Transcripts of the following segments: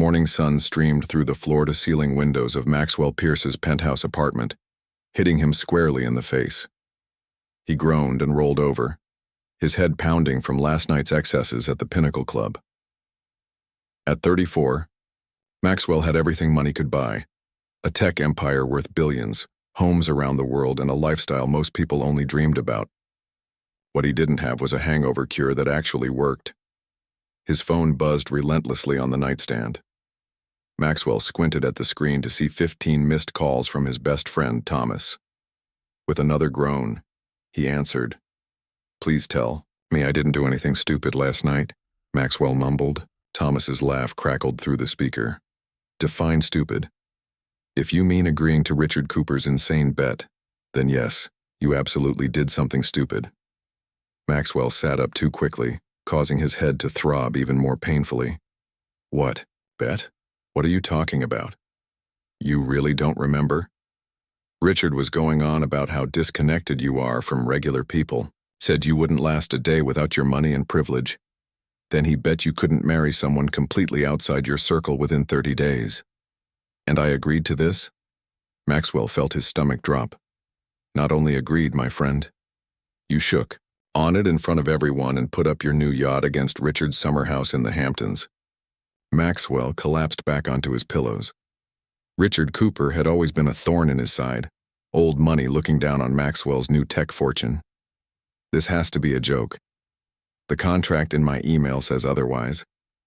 morning sun streamed through the floor-to-ceiling windows of Maxwell Pierce's penthouse apartment, hitting him squarely in the face. He groaned and rolled over, his head pounding from last night's excesses at the Pinnacle Club. At 34, Maxwell had everything money could buy: a tech empire worth billions, homes around the world, and a lifestyle most people only dreamed about. What he didn't have was a hangover cure that actually worked. His phone buzzed relentlessly on the nightstand. Maxwell squinted at the screen to see 15 missed calls from his best friend, Thomas. With another groan, he answered. "Please tell me I didn't do anything stupid last night," Maxwell mumbled. Thomas's laugh crackled through the speaker. "Define stupid. If you mean agreeing to Richard Cooper's insane bet, then yes, you absolutely did something stupid." Maxwell sat up too quickly, causing his head to throb even more painfully. "What, bet? What are you talking about? You really don't remember?" "Richard was going on about how disconnected you are from regular people, said you wouldn't last a day without your money and privilege. Then he bet you couldn't marry someone completely outside your circle within 30 days. And I agreed to this?" Maxwell felt his stomach drop. "Not only agreed, my friend. You shook on it in front of everyone and put up your new yacht against Richard's summer house in the Hamptons." Maxwell collapsed back onto his pillows. Richard Cooper had always been a thorn in his side, old money looking down on Maxwell's new tech fortune. "This has to be a joke. The contract in my email says otherwise.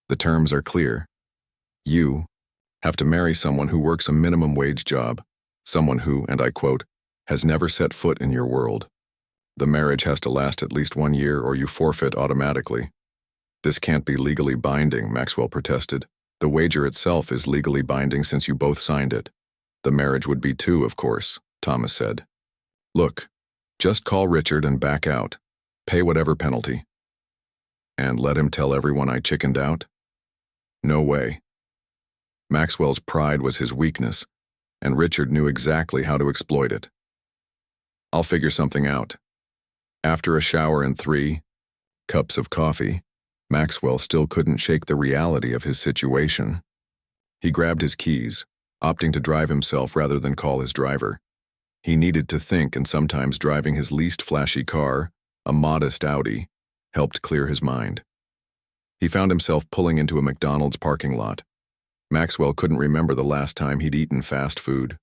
The terms are clear. You have to marry someone who works a minimum wage job, someone who, and I quote, has never set foot in your world. The marriage has to last at least 1 year or you forfeit automatically." "This can't be legally binding," Maxwell protested. "The wager itself is legally binding since you both signed it." "The marriage would be too, of course," Thomas said. "Look, just call Richard and back out. Pay whatever penalty." "And let him tell everyone I chickened out?" "No way." Maxwell's pride was his weakness, and Richard knew exactly how to exploit it. "I'll figure something out." After a shower and 3 cups of coffee, Maxwell still couldn't shake the reality of his situation. He grabbed his keys, opting to drive himself rather than call his driver. He needed to think, and sometimes driving his least flashy car, a modest Audi, helped clear his mind. He found himself pulling into a McDonald's parking lot. Maxwell couldn't remember the last time he'd eaten fast food.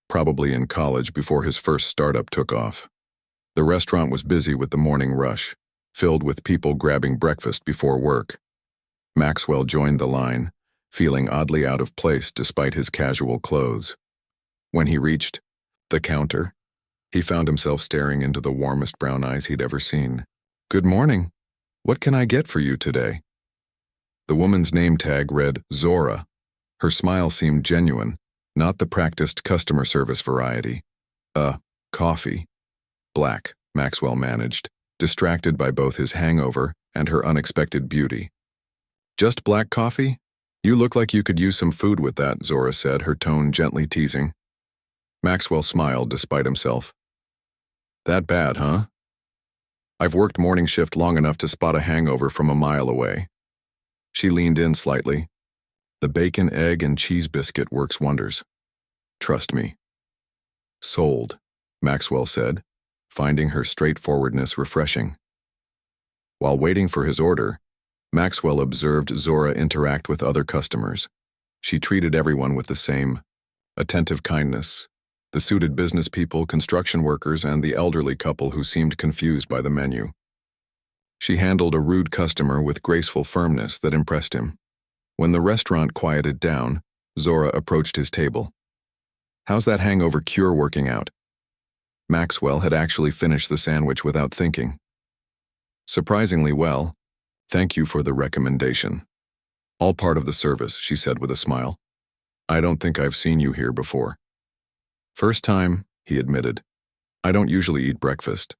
Probably in college before his first startup took off. The restaurant was busy with the morning rush, filled with people grabbing breakfast before work. Maxwell joined the line, feeling oddly out of place despite his casual clothes. When he reached the counter, he found himself staring into the warmest brown eyes he'd ever seen. "Good morning. What can I get for you today?" The woman's name tag read Zora. Her smile seemed genuine, not the practiced customer service variety. Coffee." "Black," Maxwell managed, distracted by both his hangover and her unexpected beauty. "Just black coffee? You look like you could use some food with that," Zora said, her tone gently teasing. Maxwell smiled despite himself. "That bad, huh? I've worked morning shift long enough to spot a hangover from a mile away." She leaned in slightly. "The bacon, egg, and cheese biscuit works wonders. Trust me." "Sold," Maxwell said, finding her straightforwardness refreshing. While waiting for his order, Maxwell observed Zora interact with other customers. She treated everyone with the same attentive kindness: the suited business people, construction workers, and the elderly couple who seemed confused by the menu. She handled a rude customer with graceful firmness that impressed him. When the restaurant quieted down, Zora approached his table. "How's that hangover cure working out?" Maxwell had actually finished the sandwich without thinking. "Surprisingly well. Thank you for the recommendation." "All part of the service," she said with a smile. "I don't think I've seen you here before." "First time," he admitted. "I don't usually eat breakfast."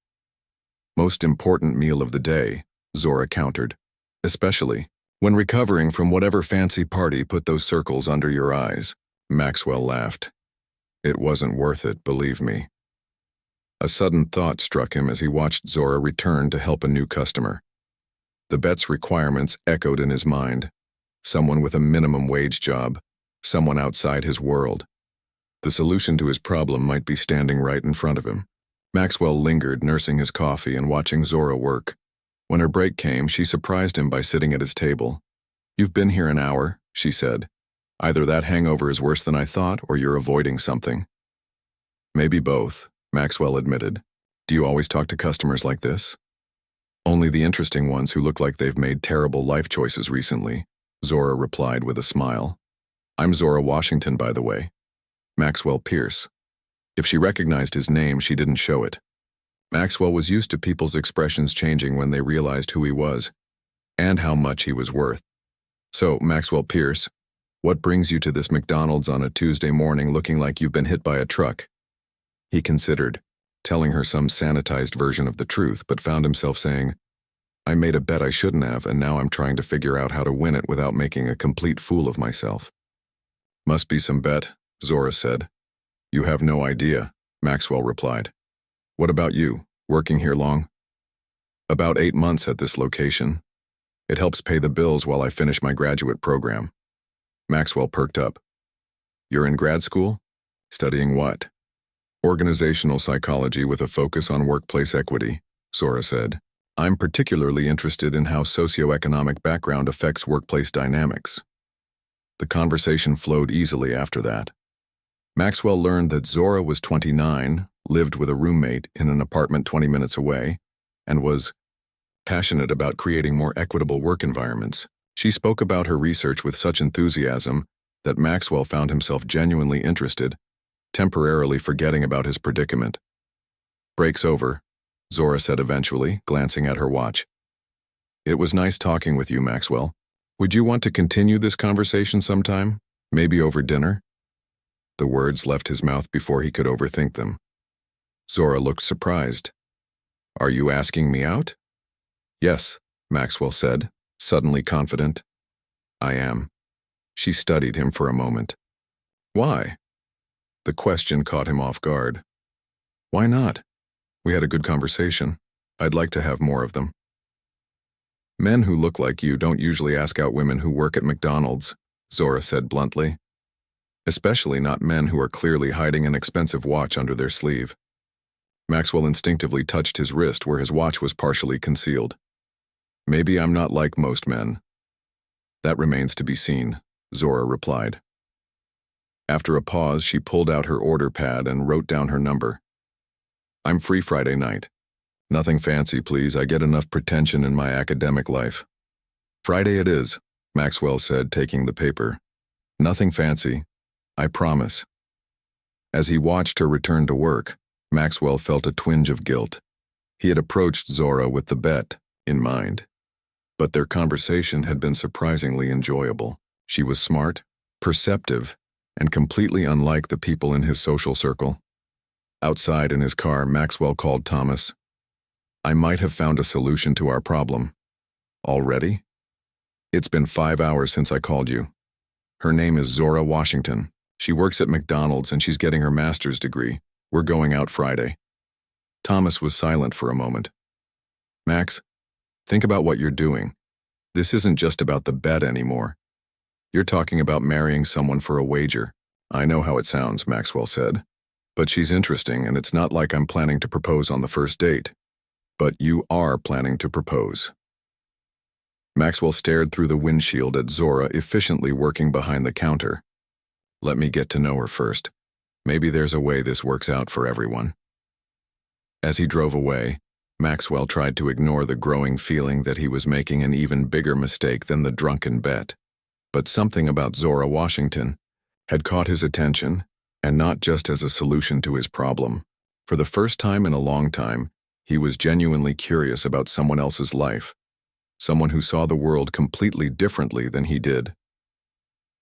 "Most important meal of the day," Zora countered, "especially when recovering from whatever fancy party put those circles under your eyes." Maxwell laughed. "It wasn't worth it, believe me." A sudden thought struck him as he watched Zora return to help a new customer. The bet's requirements echoed in his mind: someone with a minimum wage job, someone outside his world. The solution to his problem might be standing right in front of him. Maxwell lingered, nursing his coffee and watching Zora work. When her break came, she surprised him by sitting at his table. "You've been here an hour," she said. "Either that hangover is worse than I thought, or you're avoiding something." "Maybe both," Maxwell admitted. "Do you always talk to customers like this?" "Only the interesting ones who look like they've made terrible life choices recently," Zora replied with a smile. "I'm Zora Washington, by the way. Maxwell Pierce." If she recognized his name, she didn't show it. Maxwell was used to people's expressions changing when they realized who he was, and how much he was worth. "So, Maxwell Pierce, what brings you to this McDonald's on a Tuesday morning looking like you've been hit by a truck?" He considered, telling her some sanitized version of the truth, but found himself saying, "I made a bet I shouldn't have, and now I'm trying to figure out how to win it without making a complete fool of myself." "Must be some bet," Zora said. "You have no idea," Maxwell replied. "What about you? Working here long?" "About 8 months at this location. It helps pay the bills while I finish my graduate program." Maxwell perked up. "You're in grad school? Studying what?" "Organizational psychology with a focus on workplace equity," Zora said. "I'm particularly interested in how socioeconomic background affects workplace dynamics." The conversation flowed easily after that. Maxwell learned that Zora was 29, lived with a roommate in an apartment 20 minutes away, and was passionate about creating more equitable work environments. She spoke about her research with such enthusiasm that Maxwell found himself genuinely interested, temporarily forgetting about his predicament. "Break's over," Zora said eventually, glancing at her watch. "It was nice talking with you, Maxwell. Would you want to continue this conversation sometime? Maybe over dinner?" The words left his mouth before he could overthink them. Zora looked surprised. "Are you asking me out?" "Yes," Maxwell said, suddenly confident. "I am." She studied him for a moment. "Why?" The question caught him off guard. "Why not? We had a good conversation. I'd like to have more of them." "Men who look like you don't usually ask out women who work at McDonald's," Zora said bluntly. "Especially not men who are clearly hiding an expensive watch under their sleeve." Maxwell instinctively touched his wrist where his watch was partially concealed. "Maybe I'm not like most men." "That remains to be seen," Zora replied. After a pause, she pulled out her order pad and wrote down her number. "I'm free Friday night. Nothing fancy, please. I get enough pretension in my academic life." "Friday it is," Maxwell said, taking the paper. "Nothing fancy. I promise." As he watched her return to work, Maxwell felt a twinge of guilt. He had approached Zora with the bet in mind. But their conversation had been surprisingly enjoyable. She was smart, perceptive, and completely unlike the people in his social circle. Outside in his car, Maxwell called Thomas. "I might have found a solution to our problem." "Already?" "It's been 5 hours since I called you. Her name is Zora Washington. She works at McDonald's and she's getting her master's degree. We're going out Friday." Thomas was silent for a moment. "Max, think about what you're doing. This isn't just about the bet anymore. You're talking about marrying someone for a wager." "I know how it sounds," Maxwell said. "But she's interesting, and it's not like I'm planning to propose on the first date." "But you are planning to propose." Maxwell stared through the windshield at Zora efficiently working behind the counter. "Let me get to know her first. Maybe there's a way this works out for everyone." As he drove away, Maxwell tried to ignore the growing feeling that he was making an even bigger mistake than the drunken bet. But something about Zora Washington had caught his attention, and not just as a solution to his problem. For the first time in a long time, he was genuinely curious about someone else's life, someone who saw the world completely differently than he did.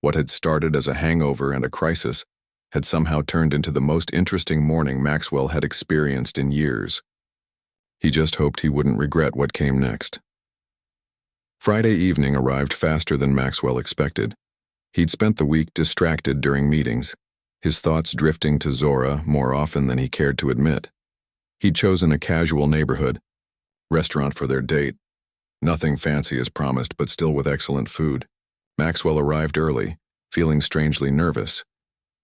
What had started as a hangover and a crisis had somehow turned into the most interesting morning Maxwell had experienced in years. He just hoped he wouldn't regret what came next. Friday evening arrived faster than Maxwell expected. He'd spent the week distracted during meetings, his thoughts drifting to Zora more often than he cared to admit. He'd chosen a casual neighborhood restaurant for their date. Nothing fancy as promised, but still with excellent food. Maxwell arrived early, feeling strangely nervous.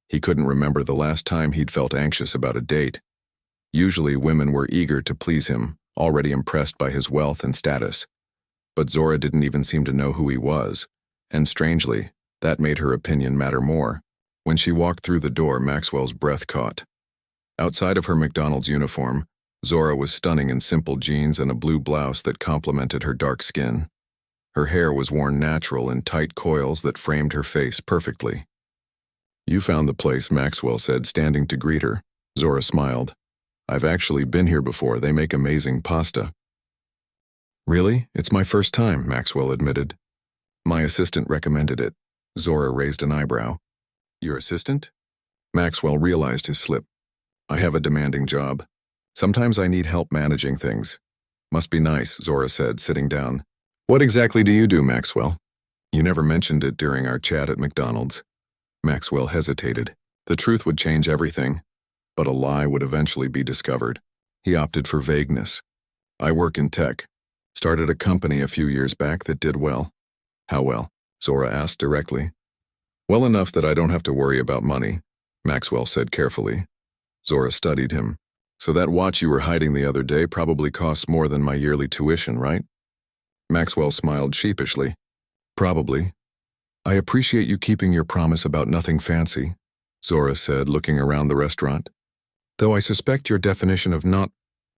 He couldn't remember the last time he'd felt anxious about a date. Usually women were eager to please him, already impressed by his wealth and status. But Zora didn't even seem to know who he was, and strangely, that made her opinion matter more. When she walked through the door, Maxwell's breath caught. Outside of her McDonald's uniform, Zora was stunning in simple jeans and a blue blouse that complemented her dark skin. Her hair was worn natural in tight coils that framed her face perfectly. "You found the place," Maxwell said, standing to greet her. Zora smiled. "I've actually been here before. They make amazing pasta." "Really? It's my first time," Maxwell admitted. "My assistant recommended it." Zora raised an eyebrow. "Your assistant?" Maxwell realized his slip. "I have a demanding job. Sometimes I need help managing things." "Must be nice," Zora said, sitting down. "What exactly do you do, Maxwell?" "You never mentioned it during our chat at McDonald's." Maxwell hesitated. The truth would change everything, but a lie would eventually be discovered. He opted for vagueness. "I work in tech. Started a company a few years back that did well." "How well?" Zora asked directly. "Well enough that I don't have to worry about money," Maxwell said carefully. Zora studied him. "So that watch you were hiding the other day probably costs more than my yearly tuition, right?" Maxwell smiled sheepishly. "Probably. I appreciate you keeping your promise about nothing fancy," Zora said, looking around the restaurant. "Though I suspect your definition of not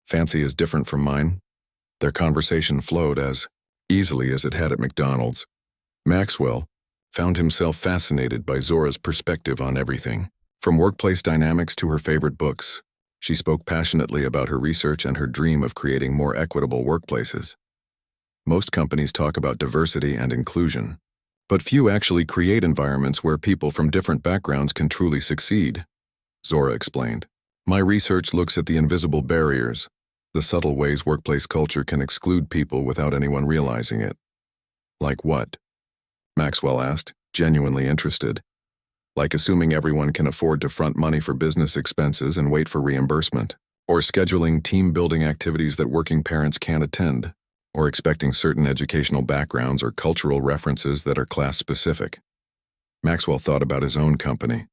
fancy is different from mine." Their conversation flowed as easily as it had at McDonald's. Maxwell found himself fascinated by Zora's perspective on everything, from workplace dynamics to her favorite books. She spoke passionately about her research and her dream of creating more equitable workplaces. Most companies talk about diversity and inclusion, but few actually create environments where people from different backgrounds can truly succeed, Zora explained. "My research looks at the invisible barriers, the subtle ways workplace culture can exclude people without anyone realizing it." "Like what?" Maxwell asked, genuinely interested. "Like assuming everyone can afford to front money for business expenses and wait for reimbursement, or scheduling team-building activities that working parents can't attend, or expecting certain educational backgrounds or cultural references that are class-specific." Maxwell thought about his own company.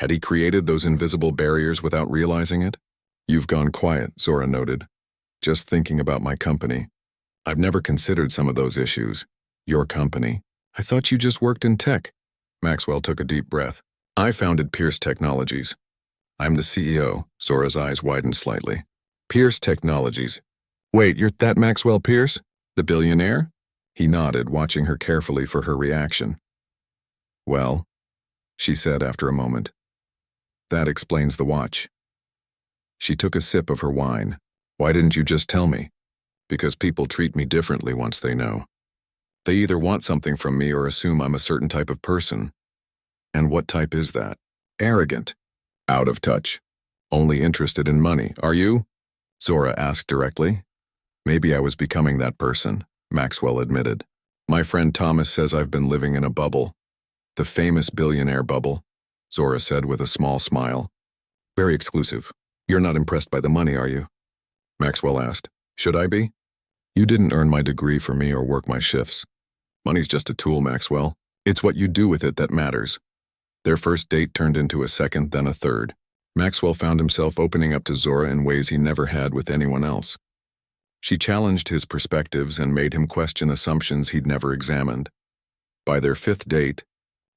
Had he created those invisible barriers without realizing it? "You've gone quiet," Zora noted. "Just thinking about my company. I've never considered some of those issues." "Your company? I thought you just worked in tech." Maxwell took a deep breath. "I founded Pierce Technologies. I'm the CEO." Zora's eyes widened slightly. "Pierce Technologies. Wait, you're that Maxwell Pierce? The billionaire?" He nodded, watching her carefully for her reaction. "Well," she said after a moment, "that explains the watch." She took a sip of her wine. "Why didn't you just tell me?" "Because people treat me differently once they know. They either want something from me or assume I'm a certain type of person." "And what type is that?" "Arrogant. Out of touch. Only interested in money. Are you?" Zora asked directly. "Maybe I was becoming that person," Maxwell admitted. "My friend Thomas says I've been living in a bubble." "The famous billionaire bubble," Zora said with a small smile. "Very exclusive. You're not impressed by the money, are you?" Maxwell asked. "Should I be?" "You didn't earn my degree for me or work my shifts. Money's just a tool, Maxwell. It's what you do with it that matters." Their first date turned into a second, then a third. Maxwell found himself opening up to Zora in ways he never had with anyone else. She challenged his perspectives and made him question assumptions he'd never examined. By their fifth date,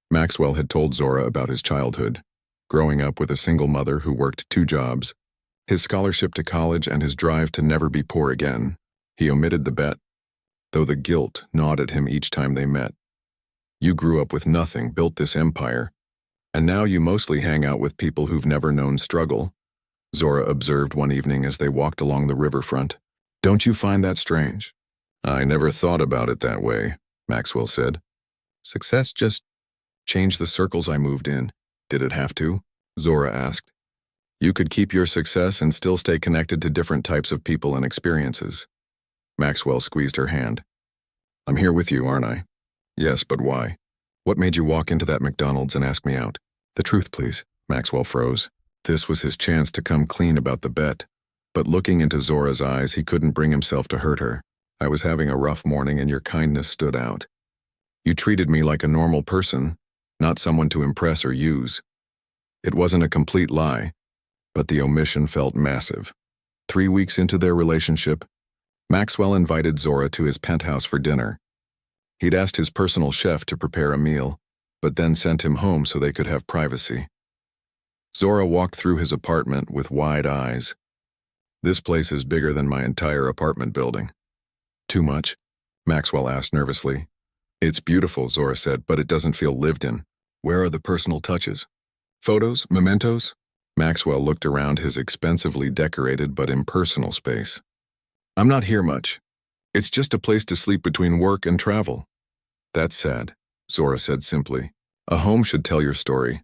Maxwell had told Zora about his childhood, growing up with a single mother who worked 2 jobs, his scholarship to college and his drive to never be poor again. He omitted the bet, though the guilt gnawed at him each time they met. "You grew up with nothing, built this empire, and now you mostly hang out with people who've never known struggle," Zora observed one evening as they walked along the riverfront. "Don't you find that strange?" "I never thought about it that way," Maxwell said. "Success just changed the circles I moved in." "Did it have to?" Zora asked. "You could keep your success and still stay connected to different types of people and experiences." Maxwell squeezed her hand. "I'm here with you, aren't I?" "Yes, but why? What made you walk into that McDonald's and ask me out?" "The truth, please." Maxwell froze. This was his chance to come clean about the bet. But looking into Zora's eyes, he couldn't bring himself to hurt her. "I was having a rough morning and your kindness stood out." You treated me like a normal person, not someone to impress or use. It wasn't a complete lie, but the omission felt massive. 3 weeks into their relationship, Maxwell invited Zora to his penthouse for dinner. He'd asked his personal chef to prepare a meal, but then sent him home so they could have privacy. Zora walked through his apartment with wide eyes. This place is bigger than my entire apartment building. Too much? Maxwell asked nervously. It's beautiful, Zora said, but it doesn't feel lived in. Where are the personal touches? Photos? Mementos? Maxwell looked around his expensively decorated but impersonal space. I'm not here much. It's just a place to sleep between work and travel. That's sad, Zora said simply. A home should tell your story.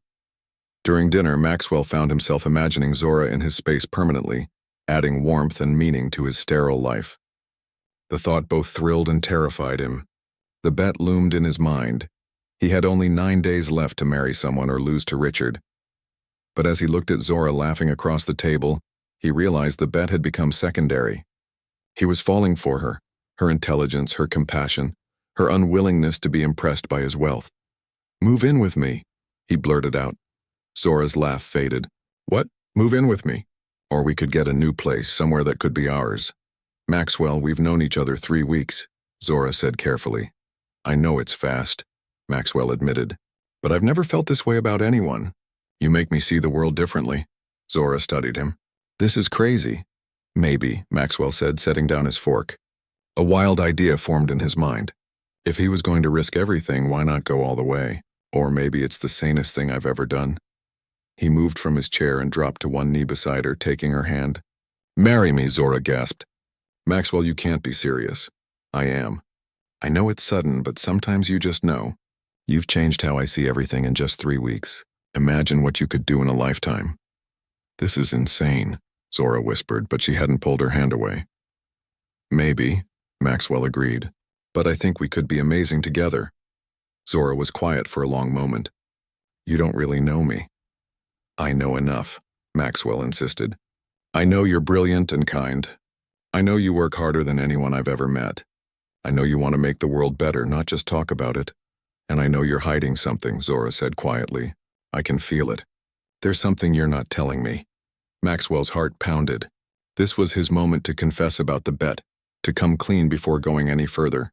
During dinner, Maxwell found himself imagining Zora in his space permanently, adding warmth and meaning to his sterile life. The thought both thrilled and terrified him. The bet loomed in his mind. He had only 9 days left to marry someone or lose to Richard. But as he looked at Zora laughing across the table, he realized the bet had become secondary. He was falling for her, her intelligence, her compassion, her unwillingness to be impressed by his wealth. Move in with me, he blurted out. Zora's laugh faded. What? Move in with me? Or we could get a new place, somewhere that could be ours. Maxwell, we've known each other 3 weeks, Zora said carefully. I know it's fast, Maxwell admitted, but I've never felt this way about anyone. You make me see the world differently. Zora studied him. This is crazy. Maybe, Maxwell said, setting down his fork. A wild idea formed in his mind. If he was going to risk everything, why not go all the way? Or maybe it's the sanest thing I've ever done. He moved from his chair and dropped to one knee beside her, taking her hand. Marry me, Zora gasped. Maxwell, you can't be serious. I am. I know it's sudden, but sometimes you just know. You've changed how I see everything in just 3 weeks. Imagine what you could do in a lifetime. This is insane, Zora whispered, but she hadn't pulled her hand away. Maybe, Maxwell agreed, but I think we could be amazing together. Zora was quiet for a long moment. You don't really know me. I know enough, Maxwell insisted. I know you're brilliant and kind. I know you work harder than anyone I've ever met. I know you want to make the world better, not just talk about it. And I know you're hiding something, Zora said quietly. I can feel it. There's something you're not telling me. Maxwell's heart pounded. This was his moment to confess about the bet, to come clean before going any further.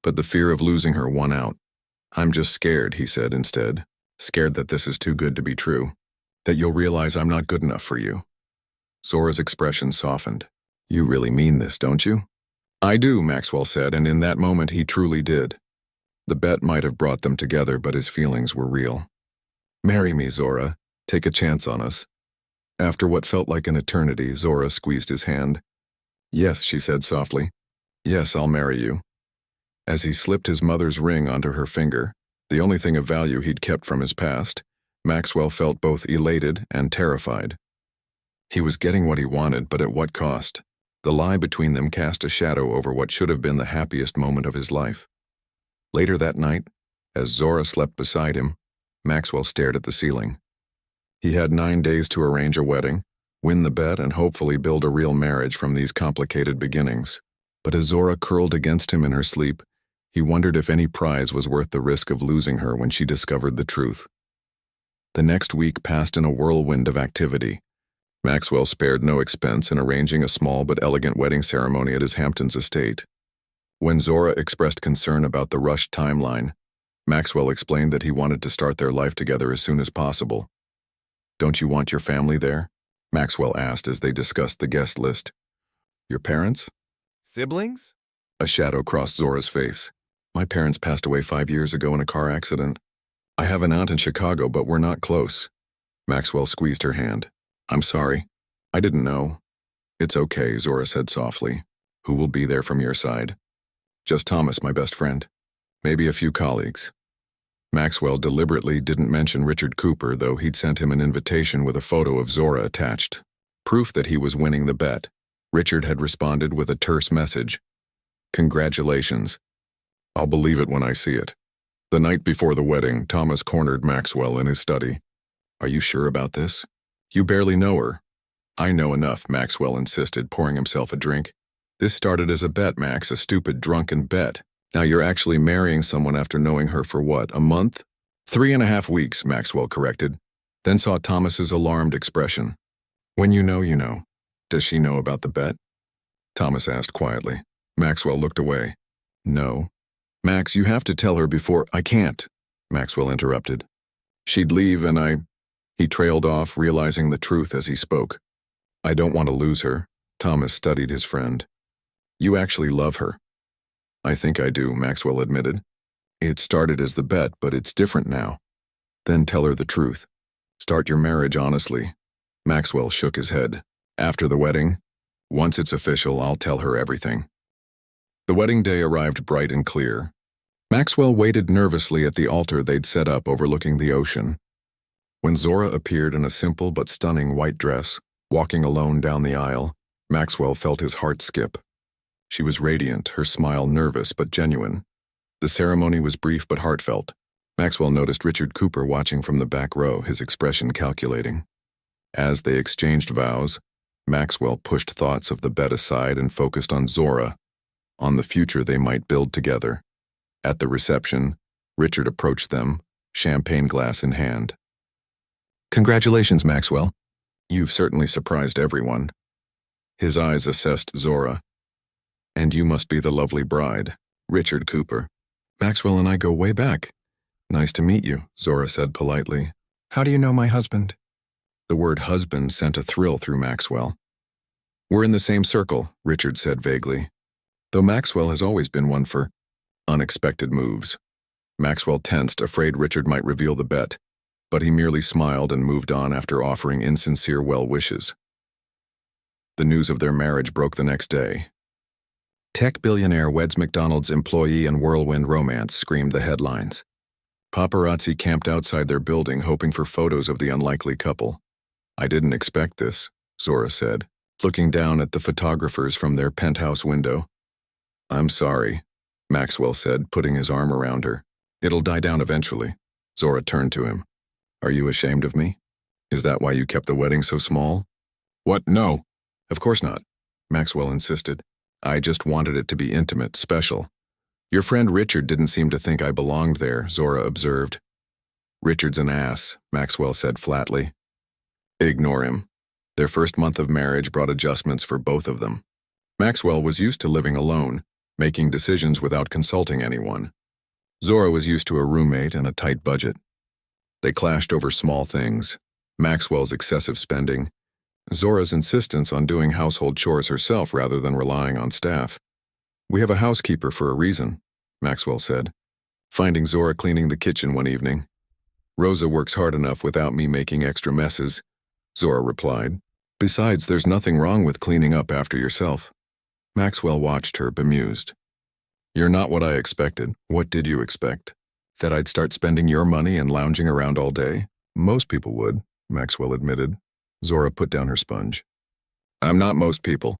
But the fear of losing her won out. I'm just scared, he said instead. Scared that this is too good to be true. That you'll realize I'm not good enough for you. Zora's expression softened. You really mean this, don't you? I do, Maxwell said, and in that moment he truly did. The bet might have brought them together, but his feelings were real. Marry me, Zora. Take a chance on us. After what felt like an eternity, Zora squeezed his hand. Yes, she said softly. Yes, I'll marry you. As he slipped his mother's ring onto her finger, the only thing of value he'd kept from his past, Maxwell felt both elated and terrified. He was getting what he wanted, but at what cost? The lie between them cast a shadow over what should have been the happiest moment of his life. Later that night, as Zora slept beside him, Maxwell stared at the ceiling. He had 9 days to arrange a wedding, win the bet, and hopefully build a real marriage from these complicated beginnings. But as Zora curled against him in her sleep, he wondered if any prize was worth the risk of losing her when she discovered the truth. The next week passed in a whirlwind of activity. Maxwell spared no expense in arranging a small but elegant wedding ceremony at his Hamptons estate. When Zora expressed concern about the rushed timeline, Maxwell explained that he wanted to start their life together as soon as possible. Don't you want your family there? Maxwell asked as they discussed the guest list. Your parents? Siblings? A shadow crossed Zora's face. My parents passed away 5 years ago in a car accident. I have an aunt in Chicago, but we're not close. Maxwell squeezed her hand. I'm sorry. I didn't know. It's okay, Zora said softly. Who will be there from your side? Just Thomas, my best friend. Maybe a few colleagues. Maxwell deliberately didn't mention Richard Cooper, though he'd sent him an invitation with a photo of Zora attached. Proof that he was winning the bet. Richard had responded with a terse message. Congratulations. I'll believe it when I see it. The night before the wedding, Thomas cornered Maxwell in his study. Are you sure about this? You barely know her. I know enough, Maxwell insisted, pouring himself a drink. This started as a bet, Max, a stupid, drunken bet. Now you're actually marrying someone after knowing her for what, a month? 3.5 weeks, Maxwell corrected, then saw Thomas's alarmed expression. When you know, you know. Does she know about the bet? Thomas asked quietly. Maxwell looked away. No. Max, you have to tell her before— I can't, Maxwell interrupted. She'd leave and He trailed off, realizing the truth as he spoke. I don't want to lose her. Thomas studied his friend. You actually love her. I think I do, Maxwell admitted. It started as the bet, but it's different now. Then tell her the truth. Start your marriage honestly. Maxwell shook his head. After the wedding, once it's official, I'll tell her everything. The wedding day arrived bright and clear. Maxwell waited nervously at the altar they'd set up overlooking the ocean. When Zora appeared in a simple but stunning white dress, walking alone down the aisle, Maxwell felt his heart skip. She was radiant, her smile nervous but genuine. The ceremony was brief but heartfelt. Maxwell noticed Richard Cooper watching from the back row, his expression calculating. As they exchanged vows, Maxwell pushed thoughts of the bet aside and focused on Zora, on the future they might build together. At the reception, Richard approached them, champagne glass in hand. Congratulations, Maxwell. You've certainly surprised everyone. His eyes assessed Zora. And you must be the lovely bride, Richard Cooper. Maxwell and I go way back. Nice to meet you, Zora said politely. How do you know my husband? The word husband sent a thrill through Maxwell. We're in the same circle, Richard said vaguely. Though Maxwell has always been one for unexpected moves. Maxwell tensed, afraid Richard might reveal the bet, but he merely smiled and moved on after offering insincere well wishes. The news of their marriage broke the next day. Tech billionaire weds McDonald's employee and whirlwind romance, screamed the headlines. Paparazzi camped outside their building hoping for photos of the unlikely couple. I didn't expect this, Zora said, looking down at the photographers from their penthouse window. I'm sorry, Maxwell said, putting his arm around her. It'll die down eventually. Zora turned to him. Are you ashamed of me? Is that why you kept the wedding so small? What? No. Of course not, Maxwell insisted. I just wanted it to be intimate, special. Your friend Richard didn't seem to think I belonged there, Zora observed. Richard's an ass, Maxwell said flatly. Ignore him. Their first month of marriage brought adjustments for both of them. Maxwell was used to living alone, making decisions without consulting anyone. Zora was used to a roommate and a tight budget. They clashed over small things, Maxwell's excessive spending, Zora's insistence on doing household chores herself rather than relying on staff. We have a housekeeper for a reason, Maxwell said, finding Zora cleaning the kitchen one evening. Rosa works hard enough without me making extra messes, Zora replied. Besides, there's nothing wrong with cleaning up after yourself. Maxwell watched her, bemused. You're not what I expected. What did you expect? That I'd start spending your money and lounging around all day? Most people would, Maxwell admitted. Zora put down her sponge. I'm not most people.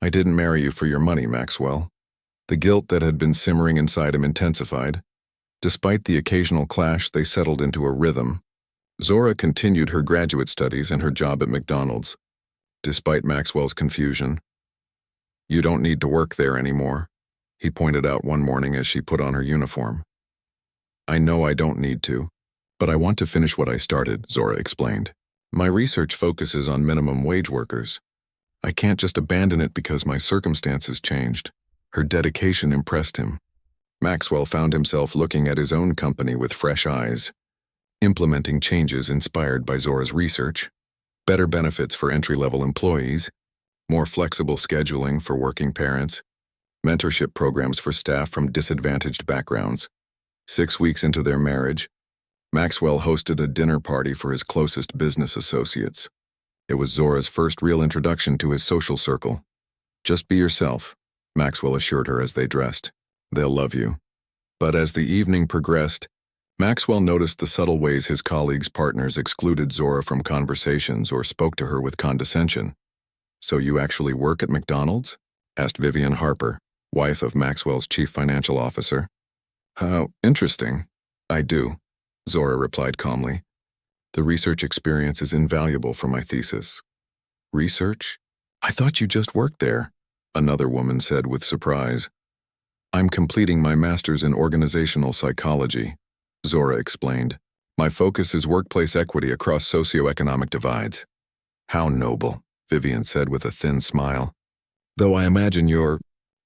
I didn't marry you for your money, Maxwell. The guilt that had been simmering inside him intensified. Despite the occasional clash, they settled into a rhythm. Zora continued her graduate studies and her job at McDonald's. Despite Maxwell's confusion. You don't need to work there anymore, he pointed out one morning as she put on her uniform. I know I don't need to, but I want to finish what I started, Zora explained. My research focuses on minimum wage workers. I can't just abandon it because my circumstances changed. Her dedication impressed him. Maxwell found himself looking at his own company with fresh eyes, implementing changes inspired by Zora's research, better benefits for entry-level employees, more flexible scheduling for working parents, mentorship programs for staff from disadvantaged backgrounds. 6 weeks into their marriage, Maxwell hosted a dinner party for his closest business associates. It was Zora's first real introduction to his social circle. Just be yourself, Maxwell assured her as they dressed. They'll love you. But as the evening progressed, Maxwell noticed the subtle ways his colleagues' partners excluded Zora from conversations or spoke to her with condescension. So you actually work at McDonald's? Asked Vivian Harper, wife of Maxwell's chief financial officer. How interesting. I do, Zora replied calmly. The research experience is invaluable for my thesis. Research? I thought you just worked there, another woman said with surprise. I'm completing my master's in organizational psychology, Zora explained. My focus is workplace equity across socioeconomic divides. How noble, Vivian said with a thin smile. Though I imagine your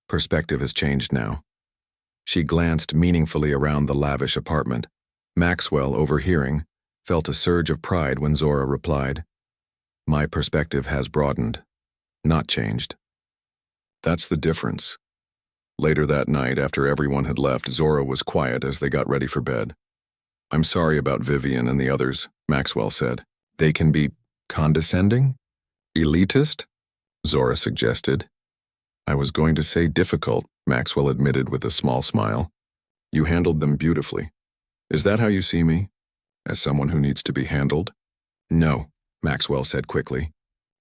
perspective has changed now. She glanced meaningfully around the lavish apartment. Maxwell, overhearing, felt a surge of pride when Zora replied, My perspective has broadened, not changed. That's the difference. Later that night, after everyone had left, Zora was quiet as they got ready for bed. I'm sorry about Vivian and the others, Maxwell said. They can be condescending? Elitist? Zora suggested. I was going to say difficult, Maxwell admitted with a small smile. You handled them beautifully. Is that how you see me? As someone who needs to be handled? No, Maxwell said quickly.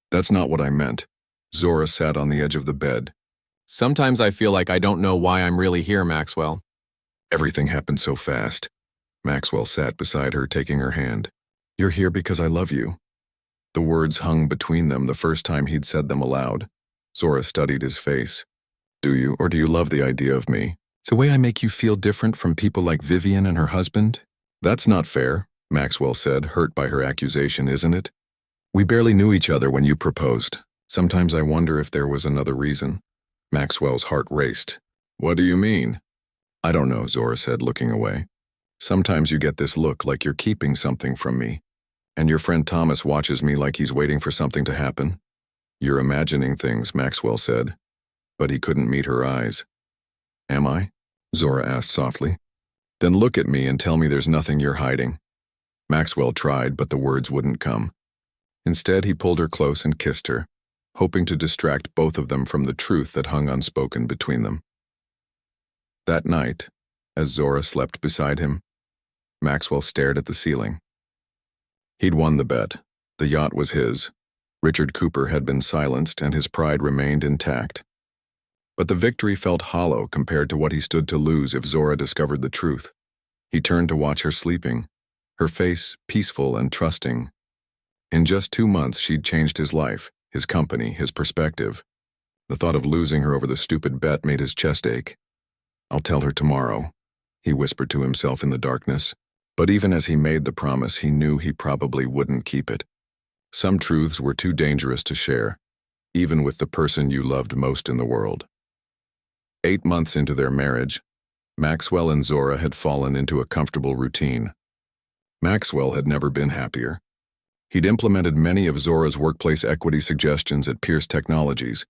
That's not what I meant. Zora sat on the edge of the bed. Sometimes I feel like I don't know why I'm really here, Maxwell. Everything happened so fast. Maxwell sat beside her, taking her hand. You're here because I love you. The words hung between them the first time he'd said them aloud. Zora studied his face. Do you, or do you love the idea of me? The way I make you feel different from people like Vivian and her husband? That's not fair, Maxwell said, hurt by her accusation, isn't it? We barely knew each other when you proposed. Sometimes I wonder if there was another reason. Maxwell's heart raced. What do you mean? I don't know, Zora said, looking away. Sometimes you get this look like you're keeping something from me. And your friend Thomas watches me like he's waiting for something to happen. You're imagining things, Maxwell said. But he couldn't meet her eyes. Am I? Zora asked softly. Then look at me and tell me there's nothing you're hiding. Maxwell tried, but the words wouldn't come. Instead, he pulled her close and kissed her, hoping to distract both of them from the truth that hung unspoken between them. That night, as Zora slept beside him, Maxwell stared at the ceiling. He'd won the bet. The yacht was his. Richard Cooper had been silenced, and his pride remained intact. But the victory felt hollow compared to what he stood to lose if Zora discovered the truth. He turned to watch her sleeping, her face peaceful and trusting. In just 2 months, she'd changed his life, his company, his perspective. The thought of losing her over the stupid bet made his chest ache. I'll tell her tomorrow, he whispered to himself in the darkness. But even as he made the promise, he knew he probably wouldn't keep it. Some truths were too dangerous to share, even with the person you loved most in the world. 8 months into their marriage, Maxwell and Zora had fallen into a comfortable routine. Maxwell had never been happier. He'd implemented many of Zora's workplace equity suggestions at Pierce Technologies,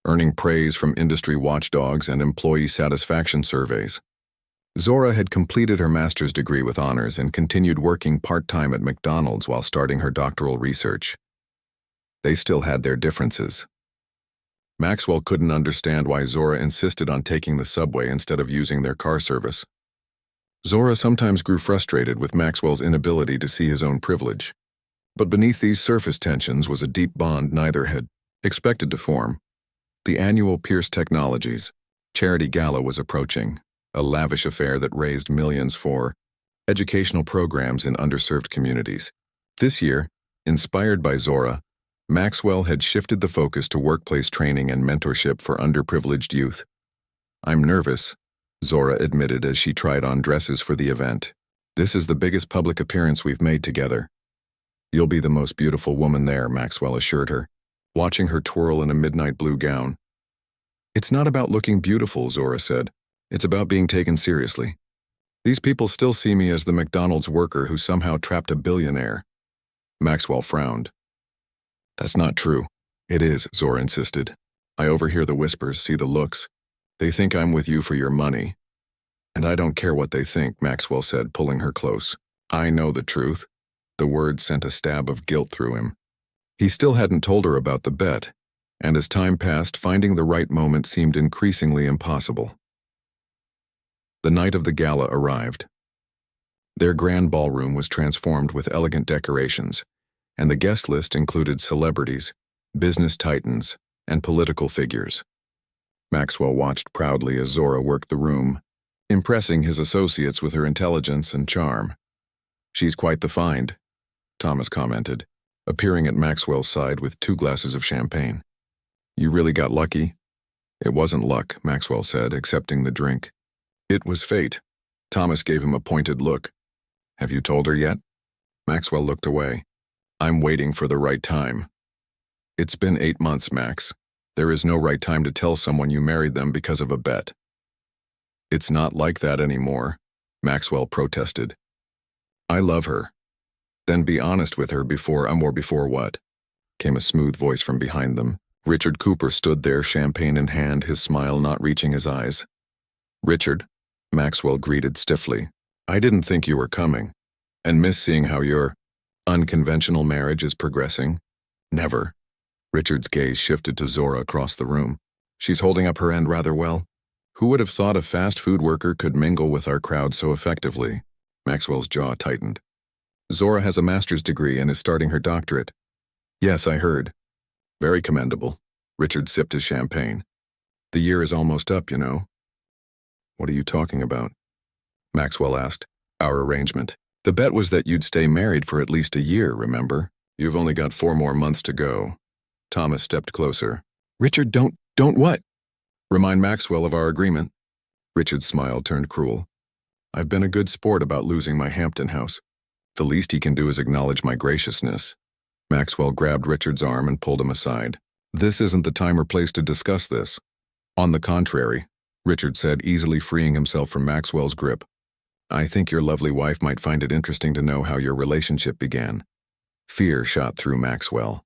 earning praise from industry watchdogs and employee satisfaction surveys. Zora had completed her master's degree with honors and continued working part-time at McDonald's while starting her doctoral research. They still had their differences. Maxwell couldn't understand why Zora insisted on taking the subway instead of using their car service. Zora sometimes grew frustrated with Maxwell's inability to see his own privilege. But beneath these surface tensions was a deep bond neither had expected to form. The annual Pierce Technologies charity gala was approaching, a lavish affair that raised millions for educational programs in underserved communities. This year, inspired by Zora, Maxwell had shifted the focus to workplace training and mentorship for underprivileged youth. I'm nervous, Zora admitted as she tried on dresses for the event. This is the biggest public appearance we've made together. You'll be the most beautiful woman there, Maxwell assured her, watching her twirl in a midnight blue gown. It's not about looking beautiful, Zora said. It's about being taken seriously. These people still see me as the McDonald's worker who somehow trapped a billionaire. Maxwell frowned. That's not true. It is, Zora insisted. I overhear the whispers, see the looks. They think I'm with you for your money. And I don't care what they think, Maxwell said, pulling her close. I know the truth. The words sent a stab of guilt through him. He still hadn't told her about the bet, and as time passed, finding the right moment seemed increasingly impossible. The night of the gala arrived. Their grand ballroom was transformed with elegant decorations, and the guest list included celebrities, business titans, and political figures. Maxwell watched proudly as Zora worked the room, impressing his associates with her intelligence and charm. She's quite the find, Thomas commented, appearing at Maxwell's side with 2 glasses of champagne. You really got lucky? It wasn't luck, Maxwell said, accepting the drink. It was fate. Thomas gave him a pointed look. Have you told her yet? Maxwell looked away. I'm waiting for the right time. It's been 8 months, Max. There is no right time to tell someone you married them because of a bet. It's not like that anymore, Maxwell protested. I love her. Then be honest with her before what? Came a smooth voice from behind them. Richard Cooper stood there, champagne in hand, his smile not reaching his eyes. Richard, Maxwell greeted stiffly. I didn't think you were coming, and miss seeing how your unconventional marriage is progressing. Never. Richard's gaze shifted to Zora across the room. She's holding up her end rather well. Who would have thought a fast food worker could mingle with our crowd so effectively? Maxwell's jaw tightened. Zora has a master's degree and is starting her doctorate. Yes, I heard. Very commendable. Richard sipped his champagne. The year is almost up, you know. What are you talking about? Maxwell asked. Our arrangement. The bet was that you'd stay married for at least a year, remember? You've only got 4 more months to go. Thomas stepped closer. Richard, don't what? Remind Maxwell of our agreement. Richard's smile turned cruel. I've been a good sport about losing my Hampton house. The least he can do is acknowledge my graciousness. Maxwell grabbed Richard's arm and pulled him aside. This isn't the time or place to discuss this. On the contrary, Richard said, easily freeing himself from Maxwell's grip. I think your lovely wife might find it interesting to know how your relationship began. Fear shot through Maxwell.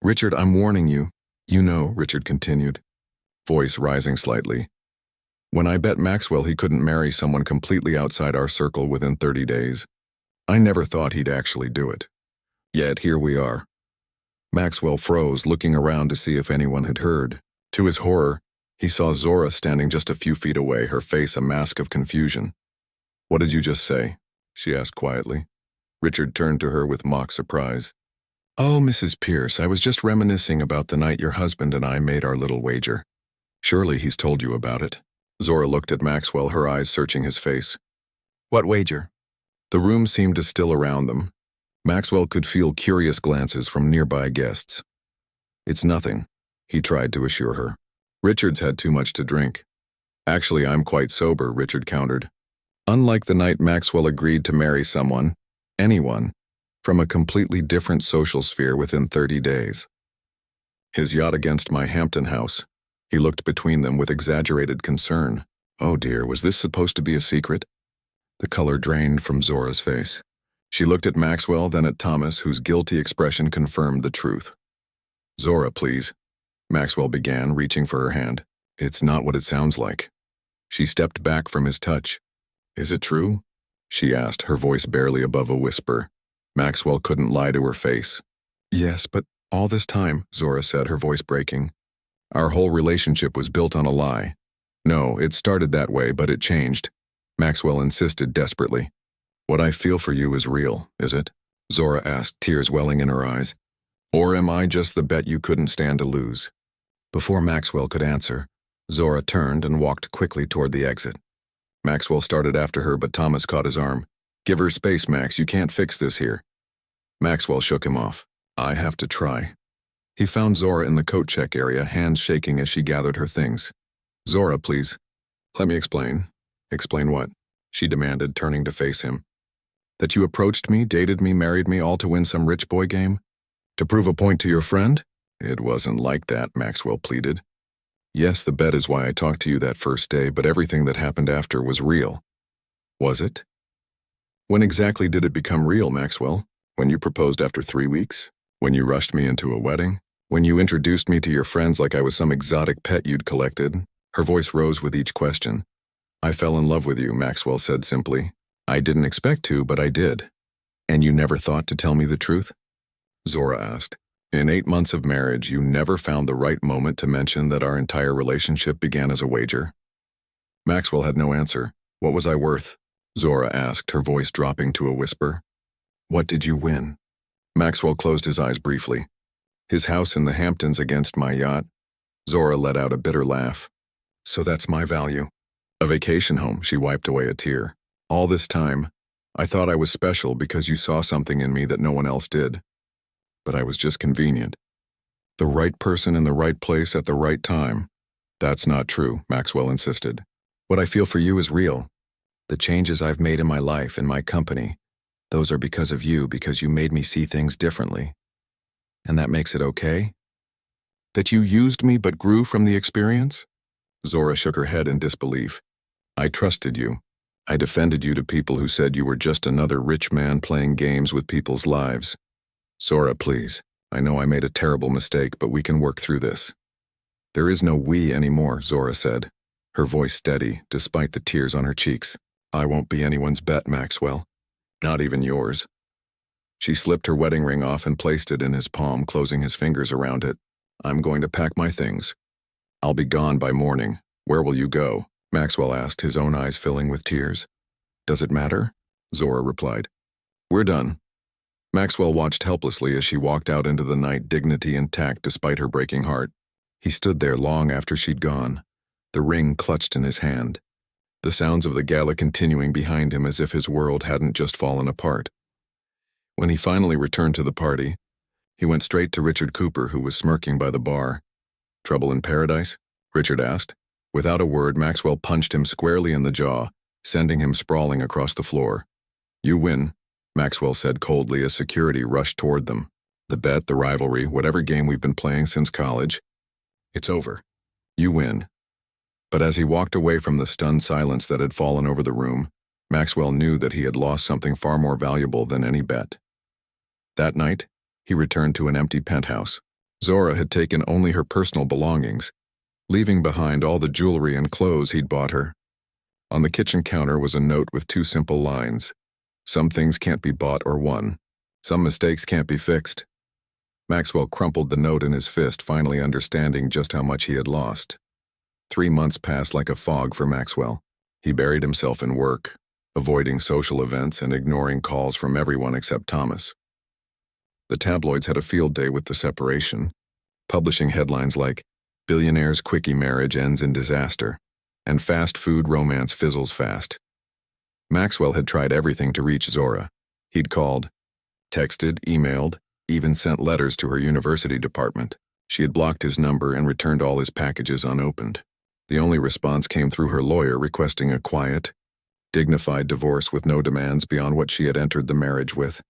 Richard, I'm warning you. You know, Richard continued, voice rising slightly. When I bet Maxwell he couldn't marry someone completely outside our circle within 30 days, I never thought he'd actually do it. Yet here we are. Maxwell froze, looking around to see if anyone had heard. To his horror, he saw Zora standing just a few feet away, her face a mask of confusion. What did you just say? She asked quietly. Richard turned to her with mock surprise. Oh, Mrs. Pierce, I was just reminiscing about the night your husband and I made our little wager. Surely he's told you about it. Zora looked at Maxwell, her eyes searching his face. What wager? The room seemed to still around them. Maxwell could feel curious glances from nearby guests. It's nothing, he tried to assure her. Richard's had too much to drink. Actually, I'm quite sober, Richard countered. Unlike the night Maxwell agreed to marry someone, anyone, from a completely different social sphere within 30 days. His yacht against my Hampton house. He looked between them with exaggerated concern. Oh dear, was this supposed to be a secret? The color drained from Zora's face. She looked at Maxwell, then at Thomas, whose guilty expression confirmed the truth. Zora, please. Maxwell began, reaching for her hand. It's not what it sounds like. She stepped back from his touch. Is it true? She asked, her voice barely above a whisper. Maxwell couldn't lie to her face. Yes, but all this time, Zora said, her voice breaking. Our whole relationship was built on a lie. No, it started that way, but it changed. Maxwell insisted desperately. What I feel for you is real, is it? Zora asked, tears welling in her eyes. Or am I just the bet you couldn't stand to lose? Before Maxwell could answer, Zora turned and walked quickly toward the exit. Maxwell started after her, but Thomas caught his arm. Give her space, Max, you can't fix this here. Maxwell shook him off. I have to try. He found Zora in the coat check area, hands shaking as she gathered her things. Zora, please. Let me explain. Explain what? She demanded, turning to face him. That you approached me, dated me, married me, all to win some rich boy game? To prove a point to your friend? It wasn't like that, Maxwell pleaded. Yes, the bet is why I talked to you that first day, but everything that happened after was real. Was it? When exactly did it become real, Maxwell? When you proposed after 3 weeks? When you rushed me into a wedding? When you introduced me to your friends like I was some exotic pet you'd collected? Her voice rose with each question. I fell in love with you, Maxwell said simply. I didn't expect to, but I did. And you never thought to tell me the truth? Zora asked. In 8 months of marriage, you never found the right moment to mention that our entire relationship began as a wager? Maxwell had no answer. What was I worth? Zora asked, her voice dropping to a whisper. What did you win? Maxwell closed his eyes briefly. His house in the Hamptons against my yacht. Zora let out a bitter laugh. So that's my value. A vacation home, she wiped away a tear. All this time, I thought I was special because you saw something in me that no one else did. But I was just convenient. The right person in the right place at the right time. That's not true, Maxwell insisted. What I feel for you is real. The changes I've made in my life and my company, those are because of you, because you made me see things differently. And that makes it okay? That you used me but grew from the experience? Zora shook her head in disbelief. I trusted you. I defended you to people who said you were just another rich man playing games with people's lives. Zora, please. I know I made a terrible mistake, but we can work through this. There is no we anymore, Zora said, her voice steady despite the tears on her cheeks. I won't be anyone's bet, Maxwell. Not even yours. She slipped her wedding ring off and placed it in his palm, closing his fingers around it. I'm going to pack my things. I'll be gone by morning. Where will you go? Maxwell asked, his own eyes filling with tears. Does it matter? Zora replied. We're done. Maxwell watched helplessly as she walked out into the night, dignity intact despite her breaking heart. He stood there long after she'd gone, the ring clutched in his hand, the sounds of the gala continuing behind him as if his world hadn't just fallen apart. When he finally returned to the party, he went straight to Richard Cooper, who was smirking by the bar. Trouble in paradise? Richard asked. Without a word, Maxwell punched him squarely in the jaw, sending him sprawling across the floor. You win, Maxwell said coldly as security rushed toward them. The bet, the rivalry, whatever game we've been playing since college, it's over. You win. But as he walked away from the stunned silence that had fallen over the room, Maxwell knew that he had lost something far more valuable than any bet. That night, he returned to an empty penthouse. Zora had taken only her personal belongings, leaving behind all the jewelry and clothes he'd bought her. On the kitchen counter was a note with 2 simple lines. Some things can't be bought or won. Some mistakes can't be fixed. Maxwell crumpled the note in his fist, finally understanding just how much he had lost. 3 months passed like a fog for Maxwell. He buried himself in work, avoiding social events and ignoring calls from everyone except Thomas. The tabloids had a field day with the separation, publishing headlines like, Billionaire's quickie marriage ends in disaster, and fast food romance fizzles fast. Maxwell had tried everything to reach Zora. He'd called, texted, emailed, even sent letters to her university department. She had blocked his number and returned all his packages unopened. The only response came through her lawyer requesting a quiet, dignified divorce with no demands beyond what she had entered the marriage with.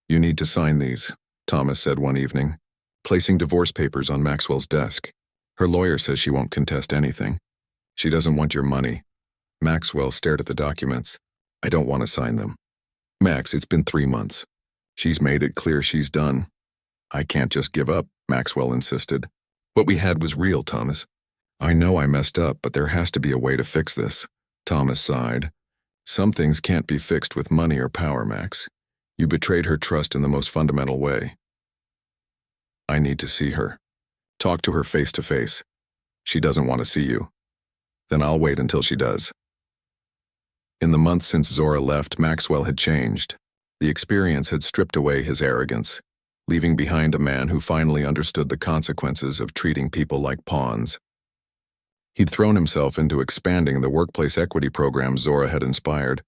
You need to sign these, Thomas said one evening, placing divorce papers on Maxwell's desk. Her lawyer says she won't contest anything. She doesn't want your money. Maxwell stared at the documents. I don't want to sign them. Max, it's been 3 months. She's made it clear she's done. I can't just give up, Maxwell insisted. What we had was real, Thomas. I know I messed up, but there has to be a way to fix this. Thomas sighed. Some things can't be fixed with money or power, Max. You betrayed her trust in the most fundamental way. I need to see her. Talk to her face to face. She doesn't want to see you. Then I'll wait until she does. In the months since Zora left, Maxwell had changed. The experience had stripped away his arrogance, leaving behind a man who finally understood the consequences of treating people like pawns. He'd thrown himself into expanding the workplace equity program Zora had inspired,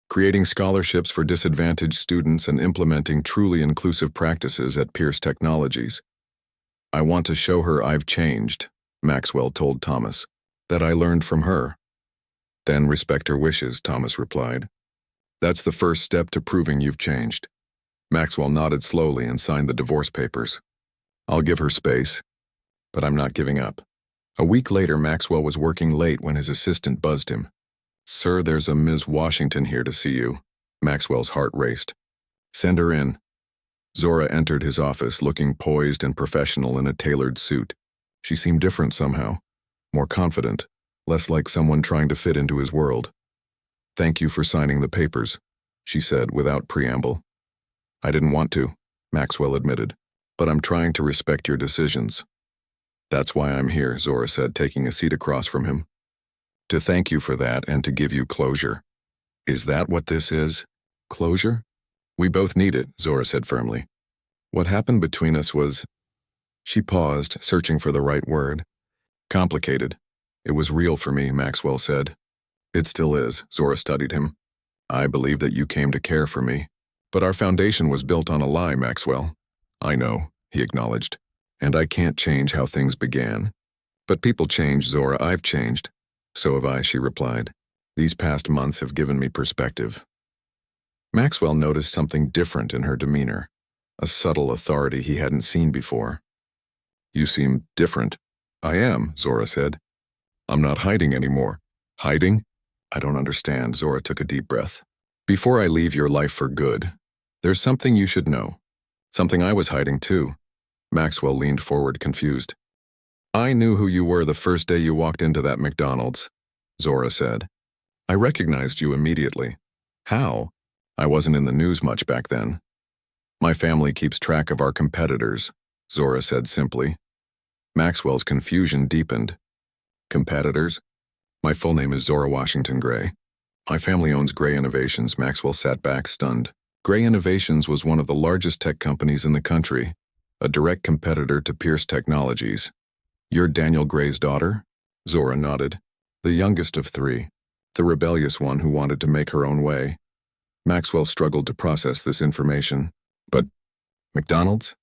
creating scholarships for disadvantaged students and implementing truly inclusive practices at Pierce Technologies. I want to show her I've changed, Maxwell told Thomas, that I learned from her. Then respect her wishes, Thomas replied. That's the first step to proving you've changed. Maxwell nodded slowly and signed the divorce papers. I'll give her space, but I'm not giving up. A week later, Maxwell was working late when his assistant buzzed him. Sir, there's a Ms. Washington here to see you. Maxwell's heart raced. Send her in. Zora entered his office, looking poised and professional in a tailored suit. She seemed different somehow, more confident, less like someone trying to fit into his world. Thank you for signing the papers, she said without preamble. I didn't want to, Maxwell admitted, but I'm trying to respect your decisions. That's why I'm here, Zora said, taking a seat across from him. To thank you for that and to give you closure. Is that what this is? Closure? We both need it, Zora said firmly. What happened between us was... She paused, searching for the right word. Complicated. It was real for me, Maxwell said. It still is, Zora studied him. I believe that you came to care for me. But our foundation was built on a lie, Maxwell. I know, he acknowledged. And I can't change how things began. But people change, Zora. I've changed. So have I, she replied. These past months have given me perspective. Maxwell noticed something different in her demeanor, a subtle authority he hadn't seen before. You seem different. I am, Zora said. I'm not hiding anymore. Hiding? I don't understand. Zora took a deep breath. Before I leave your life for good, there's something you should know. Something I was hiding too. Maxwell leaned forward, confused. I knew who you were the first day you walked into that McDonald's, Zora said. I recognized you immediately. How? I wasn't in the news much back then. My family keeps track of our competitors, Zora said simply. Maxwell's confusion deepened. Competitors? My full name is Zora Washington Gray. My family owns Gray Innovations. Maxwell sat back, stunned. Gray Innovations was one of the largest tech companies in the country, a direct competitor to Pierce Technologies. You're Daniel Gray's daughter? Zora nodded. The youngest of three, the rebellious one who wanted to make her own way. Maxwell struggled to process this information. But McDonald's?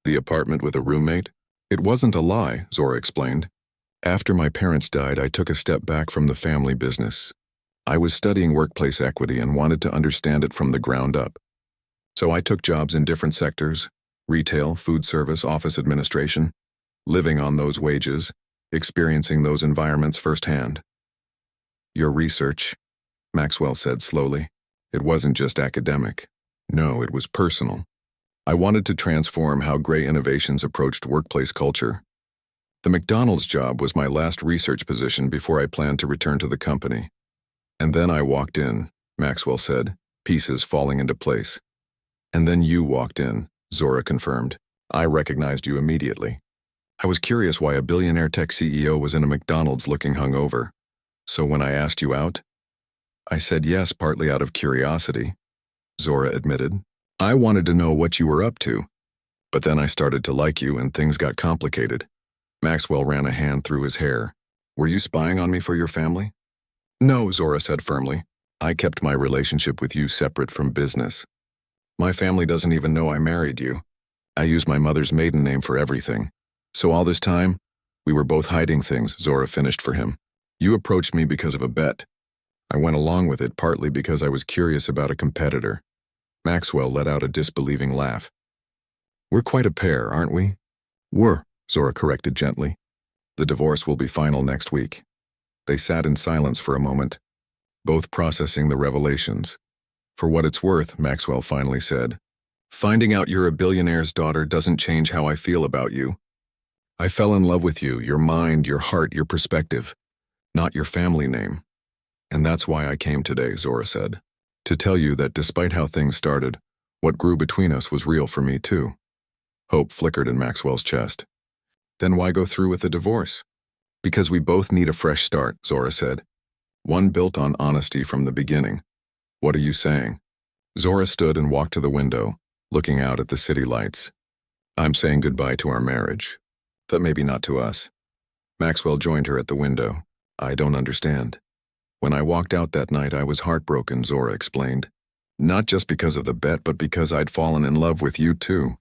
The apartment with a roommate? It wasn't a lie, Zora explained. After my parents died, I took a step back from the family business. I was studying workplace equity and wanted to understand it from the ground up. So I took jobs in different sectors, retail, food service, office administration, living on those wages, experiencing those environments firsthand. Your research, Maxwell said slowly, it wasn't just academic. No, it was personal. I wanted to transform how Gray Innovations approached workplace culture. The McDonald's job was my last research position before I planned to return to the company. And then I walked in, Maxwell said, pieces falling into place. And then you walked in, Zora confirmed. I recognized you immediately. I was curious why a billionaire tech CEO was in a McDonald's looking hungover. So when I asked you out, I said yes, partly out of curiosity, Zora admitted. I wanted to know what you were up to. But then I started to like you and things got complicated. Maxwell ran a hand through his hair. Were you spying on me for your family? No, Zora said firmly. I kept my relationship with you separate from business. My family doesn't even know I married you. I used my mother's maiden name for everything. So all this time, we were both hiding things, Zora finished for him. You approached me because of a bet. I went along with it partly because I was curious about a competitor. Maxwell let out a disbelieving laugh. We're quite a pair, aren't we? Were, Zora corrected gently. The divorce will be final next week. They sat in silence for a moment, both processing the revelations. For what it's worth, Maxwell finally said, finding out you're a billionaire's daughter doesn't change how I feel about you. I fell in love with you, your mind, your heart, your perspective, not your family name. And that's why I came today, Zora said, to tell you that despite how things started, what grew between us was real for me too. Hope flickered in Maxwell's chest. Then why go through with the divorce? Because we both need a fresh start, Zora said. One built on honesty from the beginning. What are you saying? Zora stood and walked to the window, looking out at the city lights. I'm saying goodbye to our marriage, but maybe not to us. Maxwell joined her at the window. I don't understand. When I walked out that night, I was heartbroken, Zora explained. Not just because of the bet, but because I'd fallen in love with you too.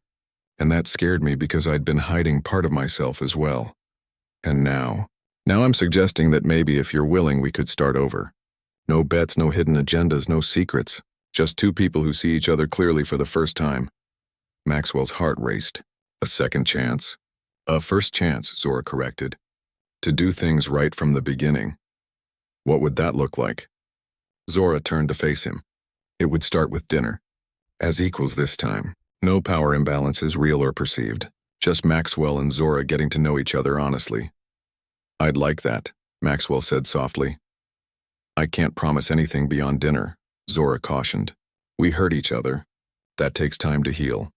And that scared me because I'd been hiding part of myself as well. And now I'm suggesting that maybe if you're willing, we could start over. No bets, no hidden agendas, no secrets. Just two people who see each other clearly for the first time. Maxwell's heart raced. A second chance? A first chance, Zora corrected. To do things right from the beginning. What would that look like? Zora turned to face him. It would start with dinner. As equals this time. No power imbalances, real or perceived. Just Maxwell and Zora getting to know each other honestly. I'd like that, Maxwell said softly. I can't promise anything beyond dinner, Zora cautioned. We hurt each other. That takes time to heal.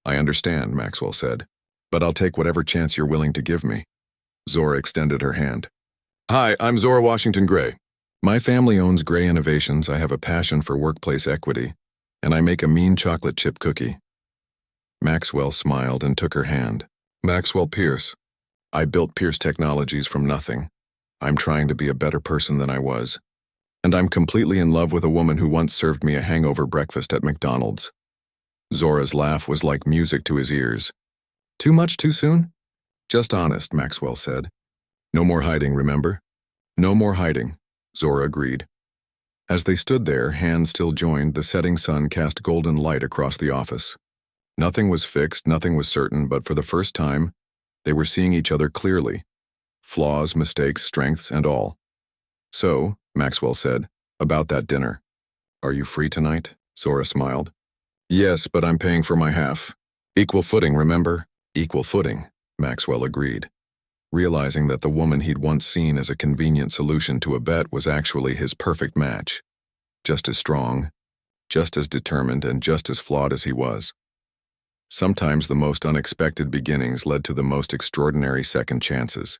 I understand, Maxwell said. But I'll take whatever chance you're willing to give me. Zora extended her hand. Hi, I'm Zora Washington Gray. My family owns Gray Innovations. I have a passion for workplace equity, and I make a mean chocolate chip cookie. Maxwell smiled and took her hand. Maxwell Pierce. I built Pierce Technologies from nothing. I'm trying to be a better person than I was. And I'm completely in love with a woman who once served me a hangover breakfast at McDonald's. Zora's laugh was like music to his ears. Too much too soon? Just honest, Maxwell said. No more hiding, remember? No more hiding, Zora agreed. As they stood there, hands still joined, the setting sun cast golden light across the office. Nothing was fixed, nothing was certain, but for the first time, they were seeing each other clearly. Flaws, mistakes, strengths, and all. So, Maxwell said, about that dinner. Are you free tonight? Zora smiled. Yes, but I'm paying for my half. Equal footing, remember? Equal footing, Maxwell agreed, realizing that the woman he'd once seen as a convenient solution to a bet was actually his perfect match. Just as strong, just as determined, and just as flawed as he was. Sometimes the most unexpected beginnings led to the most extraordinary second chances.